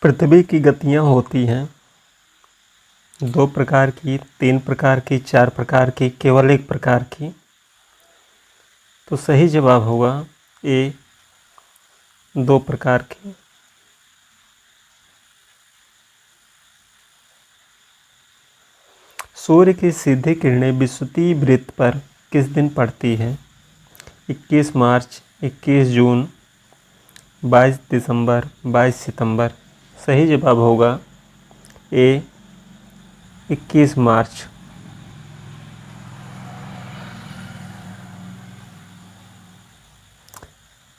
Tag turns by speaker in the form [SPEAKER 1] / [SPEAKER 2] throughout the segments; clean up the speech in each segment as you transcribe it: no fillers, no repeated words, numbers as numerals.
[SPEAKER 1] पृथ्वी की गतियाँ होती हैं 2 प्रकार की, 3 प्रकार की, 4 प्रकार की, केवल 1 प्रकार की। तो सही जवाब होगा ए 2 प्रकार की। सूर्य की सीधी किरणें विषुवतीय वृत्त पर किस दिन पड़ती हैं? 21 मार्च, 21 जून, 22 दिसंबर, 22 सितंबर। सही जवाब होगा ए 21 मार्च।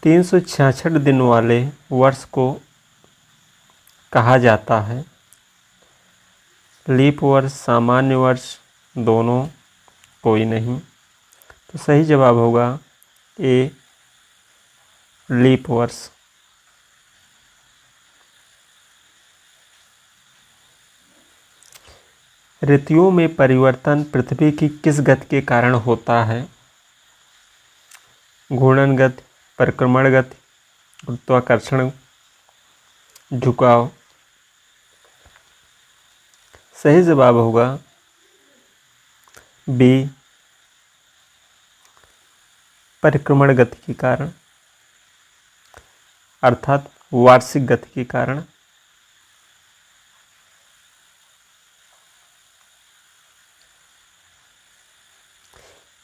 [SPEAKER 1] तीन सौ 66 दिन वाले वर्ष को कहा जाता है? लीप वर्ष, सामान्य वर्ष, दोनों, कोई नहीं। तो सही जवाब होगा ए लीप वर्ष। ऋतुओं में परिवर्तन पृथ्वी की किस गति के कारण होता है? घूर्णन गति, परिक्रमण गति, गुरुत्वाकर्षण, झुकाव। सही जवाब होगा बी परिक्रमण गति के कारण, अर्थात वार्षिक गति के कारण।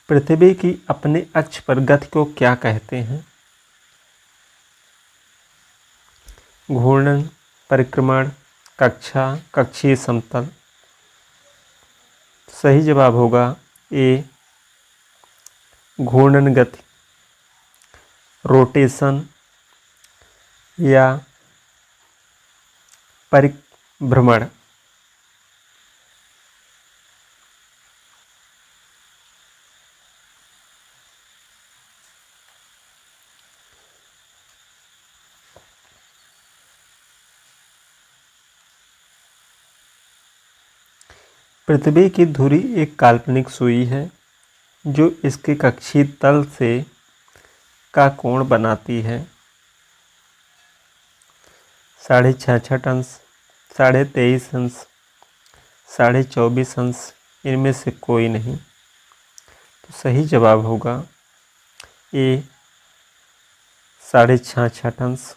[SPEAKER 1] पृथ्वी की अपने अक्ष पर गति को क्या कहते हैं? घूर्णन, परिक्रमण, कक्षा, कक्षीय समतल। सही जवाब होगा ए घूर्णन गति, रोटेशन या परिभ्रमण। पृथ्वी की धुरी एक काल्पनिक सुई है जो इसके कक्षीय तल से का कोण बनाती है। 66.5 अंश, 23.5 अंश, 24.5 अंश, इनमें से कोई नहीं। तो सही जवाब होगा ए 66.5 अंश।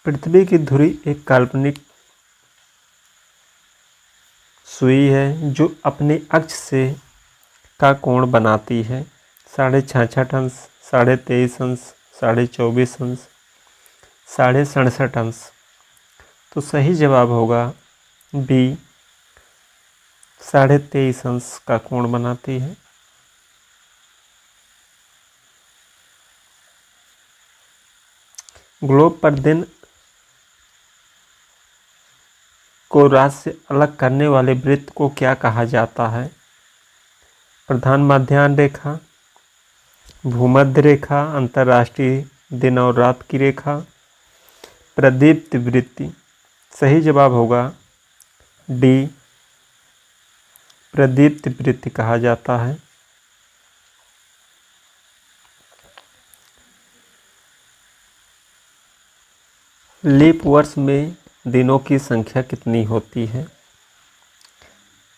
[SPEAKER 1] पृथ्वी की धुरी एक काल्पनिक सुई है जो अपने अक्ष से का कोण बनाती है। 66.5 अंश, 23.5 अंश, 24.5 अंश, 67.5 अंश। तो सही जवाब होगा बी 23.5 अंश का कोण बनाती है। ग्लोब पर दिन को रात से अलग करने वाले वृत्त को क्या कहा जाता है? प्रधान मध्याह्न रेखा, भूमध्य रेखा, अंतर्राष्ट्रीय दिन और रात की रेखा, प्रदीप्त वृत्ति। सही जवाब होगा डी प्रदीप्त वृत्ति कहा जाता है। लीप वर्ष में दिनों की संख्या कितनी होती है?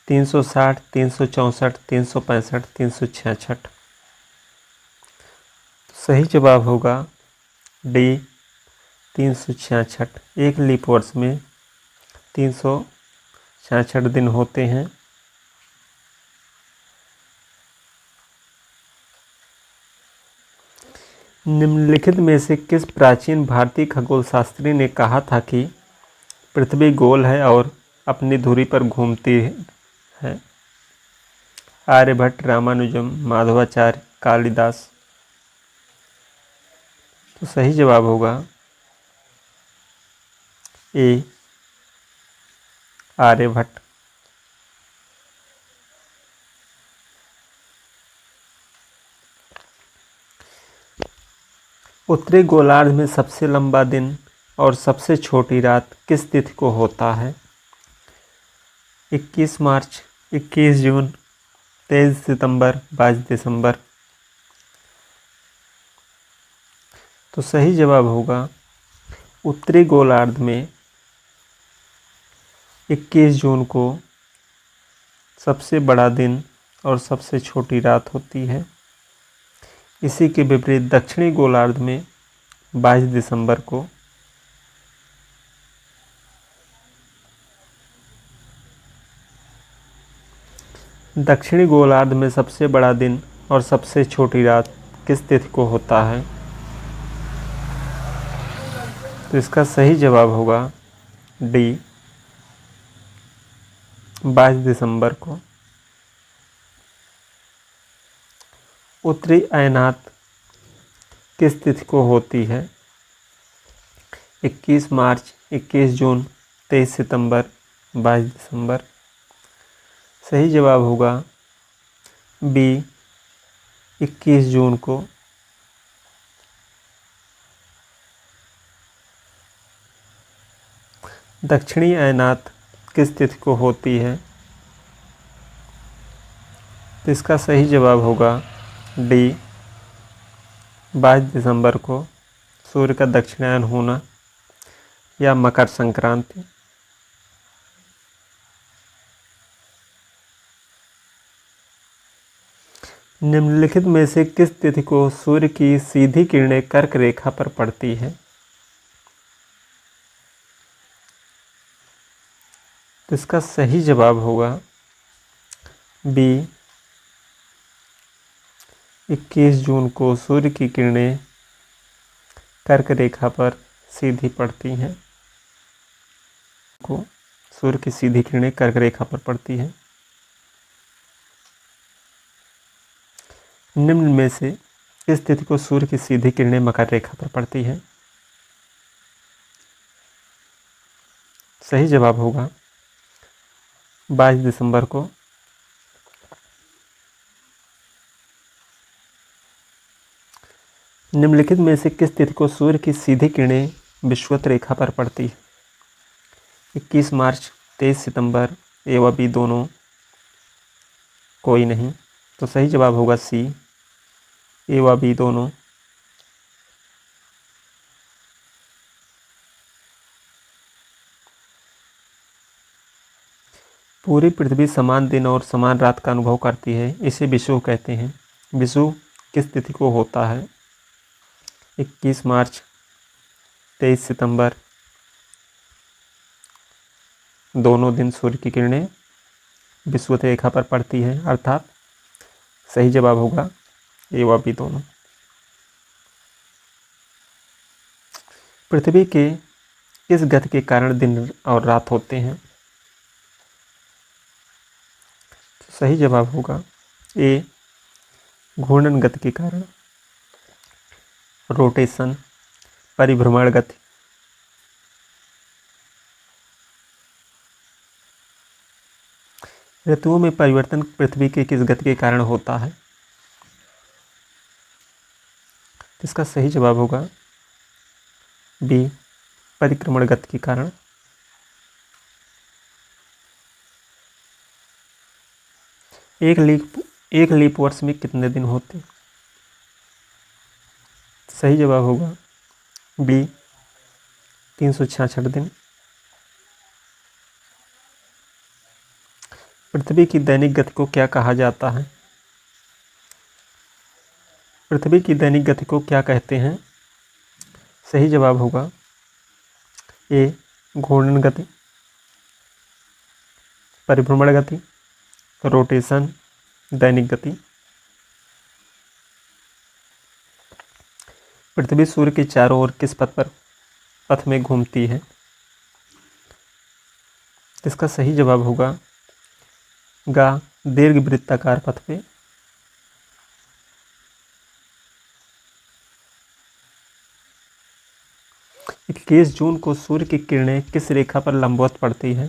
[SPEAKER 1] 360, 364, 365, 366। सही जवाब होगा डी 366। एक लीप वर्ष में 366 दिन होते हैं। निम्नलिखित में से किस प्राचीन भारतीय खगोलशास्त्री ने कहा था कि पृथ्वी गोल है और अपनी धुरी पर घूमती है? आर्यभट्ट, रामानुजम, माधवाचार्य, कालिदास। तो सही जवाब होगा ए आर्यभट्ट। उत्तरी गोलार्ध में सबसे लंबा दिन और सबसे छोटी रात किस तिथि को होता है? 21 मार्च, 21 जून, 23 सितंबर, 22 दिसंबर। तो सही जवाब होगा उत्तरी गोलार्ध में 21 जून को सबसे बड़ा दिन और सबसे छोटी रात होती है। इसी के विपरीत दक्षिणी गोलार्ध में 22 दिसंबर को दक्षिणी गोलार्ध में सबसे बड़ा दिन और सबसे छोटी रात किस तिथि को होता है? तो इसका सही जवाब होगा डी, 22 दिसंबर को। उत्तरी अयनात किस तिथि को होती है? 21 मार्च, 21 जून, 23 सितंबर, 22 दिसंबर। सही जवाब होगा बी, 21 जून को। दक्षिणी अयनात किस तिथि को होती है? तो इसका सही जवाब होगा डी, 22 दिसंबर को। सूर्य का दक्षिणायन होना या मकर संक्रांति। निम्नलिखित में से किस तिथि को सूर्य की सीधी किरणें कर्क रेखा पर पड़ती है? तो इसका सही जवाब होगा बी, 21 जून को सूर्य की किरणें कर्क रेखा पर सीधी पड़ती हैं। को सूर्य की सीधी किरणें कर्क रेखा पर पड़ती हैं। निम्न में से किस तिथि को सूर्य की सीधी किरणें मकर रेखा पर पड़ती हैं? सही जवाब होगा 22 दिसंबर को। निम्नलिखित में से किस तिथि को सूर्य की सीधी किरणें विषुवत रेखा पर पड़ती है? 21 मार्च, 23 सितंबर, ए व बी दोनों, कोई नहीं। तो सही जवाब होगा सी, ए व बी दोनों। पूरी पृथ्वी समान दिन और समान रात का अनुभव करती है, इसे विषुव कहते हैं। विषुव किस तिथि को होता है? 21 मार्च, 23 सितंबर, दोनों दिन सूर्य की किरणें विषुवत रेखा पर पड़ती हैं, अर्थात सही जवाब होगा ए व बी दोनों। पृथ्वी के किस गति के कारण दिन और रात होते हैं? तो सही जवाब होगा ए, घूर्णन गति के कारण, रोटेशन, परिभ्रमण गति। ऋतुओं में परिवर्तन पृथ्वी के किस गति के कारण होता है? इसका सही जवाब होगा बी, परिक्रमण गति के कारण। एक लीप वर्ष में कितने दिन होते हैं? सही जवाब होगा बी, 366 दिन। पृथ्वी की दैनिक गति को क्या कहा जाता है? पृथ्वी की दैनिक गति को क्या कहते हैं? सही जवाब होगा ए, घूर्णन गति, परिभ्रमण गति, रोटेशन, दैनिक गति। पृथ्वी सूर्य के चारों ओर किस पथ में घूमती है? इसका सही जवाब होगा गा, दीर्घवृत्ताकार पथ पे। 21 जून को सूर्य की किरणें किस रेखा पर लंबवत पड़ती हैं?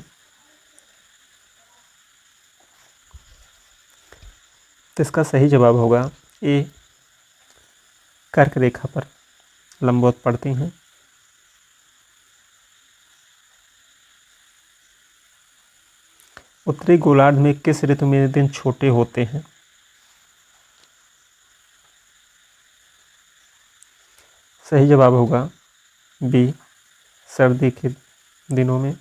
[SPEAKER 1] तो इसका सही जवाब होगा ए, कर्क रेखा पर लंबवत पड़ती हैं। उत्तरी गोलार्ध में किस ऋतु में दिन छोटे होते हैं? सही जवाब होगा बी, सर्दी के दिनों में।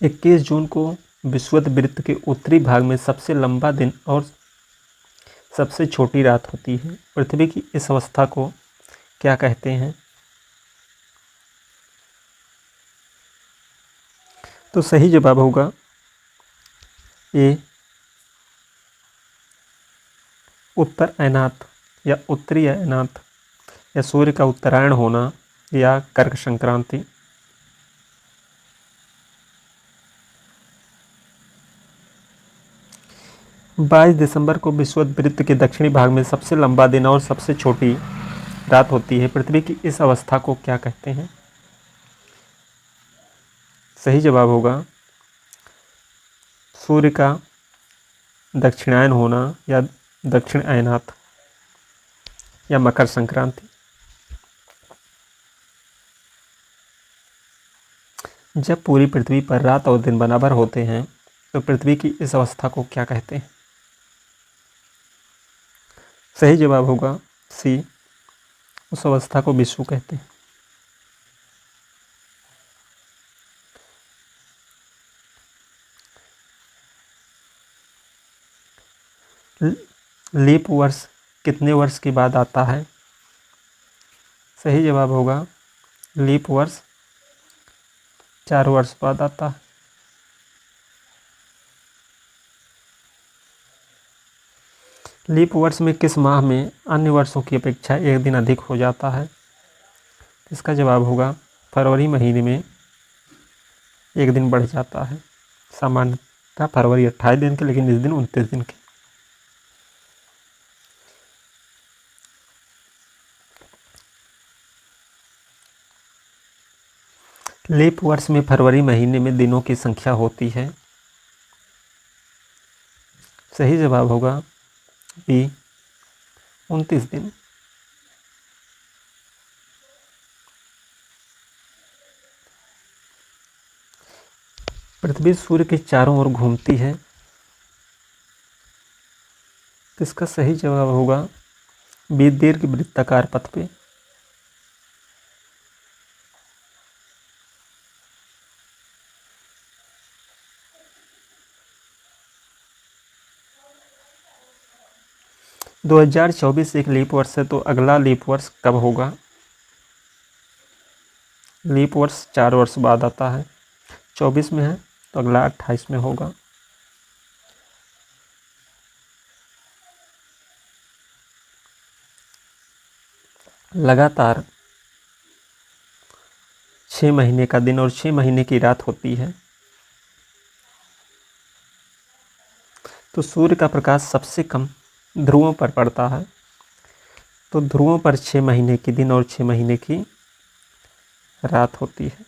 [SPEAKER 1] इक्कीस जून को विषुवत के उत्तरी भाग में सबसे लंबा दिन और सबसे छोटी रात होती है। पृथ्वी की इस अवस्था को क्या कहते हैं? तो सही जवाब होगा ए, उत्तर अयनात या उत्तरी अयनात, या सूर्य का उत्तरायण होना, या कर्क संक्रांति। 22 दिसंबर को विषुवत के दक्षिणी भाग में सबसे लंबा दिन और सबसे छोटी रात होती है। पृथ्वी की इस अवस्था को क्या कहते हैं? सही जवाब होगा सूर्य का दक्षिणायन होना, या दक्षिण अयनात, या मकर संक्रांति। जब पूरी पृथ्वी पर रात और दिन बराबर होते हैं तो पृथ्वी की इस अवस्था को क्या कहते हैं? सही जवाब होगा सी, उस अवस्था को विषुव कहते हैं। लीप वर्ष कितने वर्ष के बाद आता है? सही जवाब होगा लीप वर्ष 4 वर्ष बाद आता है। लीप वर्ष में किस माह में अन्य वर्षों की अपेक्षा एक दिन अधिक हो जाता है? इसका जवाब होगा फरवरी महीने में एक दिन बढ़ जाता है। सामान्यतः फरवरी 28 दिन के, लेकिन इस दिन 29 दिन के। लीप वर्ष में फरवरी महीने में दिनों की संख्या होती है। सही जवाब होगा बी, 29 दिन। पृथ्वी सूर्य के चारों ओर घूमती है। तो इसका सही जवाब होगा बी, दीर्घ वृत्ताकार पथ पे। - 2024 एक लीप वर्ष है, तो अगला लीप वर्ष कब होगा? लीप वर्ष 4 वर्ष बाद आता है। 24 में है तो अगला 28 में होगा। लगातार 6 महीने का दिन और 6 महीने की रात होती है। तो सूर्य का प्रकाश सबसे कम ध्रुवों पर पड़ता है। तो ध्रुवों पर 6 महीने की दिन और 6 महीने की रात होती है।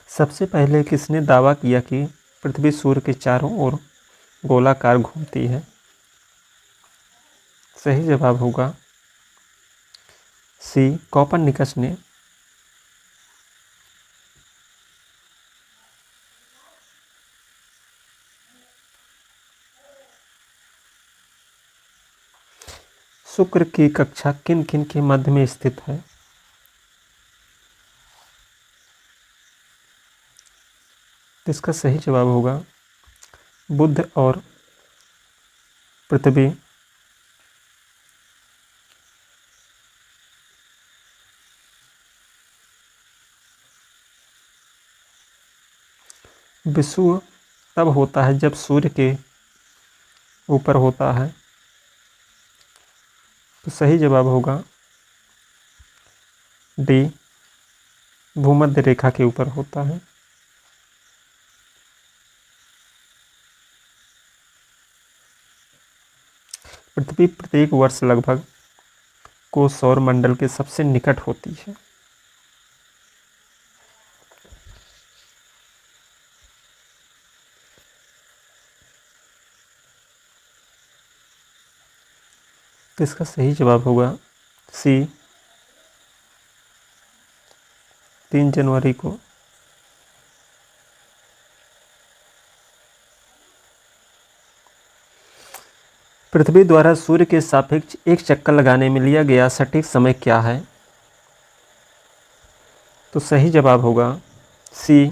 [SPEAKER 1] सबसे पहले किसने दावा किया कि पृथ्वी सूर्य के चारों ओर गोलाकार घूमती है? सही जवाब होगा सी, कोपरनिकस ने। शुक्र की कक्षा किन किन के मध्य में स्थित है? तो इसका सही जवाब होगा बुध और पृथ्वी। विषुव तब होता है जब सूर्य के ऊपर होता है। तो सही जवाब होगा डी, भूमध्य रेखा के ऊपर होता है। पृथ्वी प्रत्येक वर्ष लगभग को सौर मंडल के सबसे निकट होती है। तो इसका सही जवाब होगा सी, 3 जनवरी को। पृथ्वी द्वारा सूर्य के सापेक्ष एक चक्कर लगाने में लिया गया सटीक समय क्या है? तो सही जवाब होगा सी,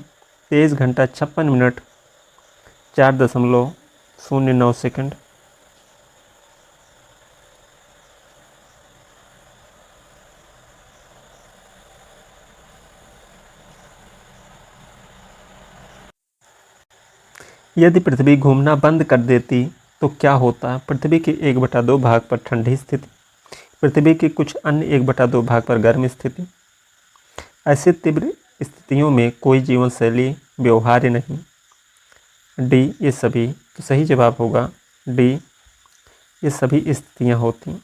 [SPEAKER 1] 23 घंटा 56 मिनट 4.09 सेकंड। यदि पृथ्वी घूमना बंद कर देती तो क्या होता? पृथ्वी के 1/2 भाग पर ठंडी स्थिति, पृथ्वी के कुछ अन्य 1/2 भाग पर गर्म स्थिति। ऐसे तीव्र स्थितियों में कोई जीवन शैली व्यवहार्य नहीं। डी, ये सभी। तो सही जवाब होगा डी, ये सभी स्थितियाँ होती।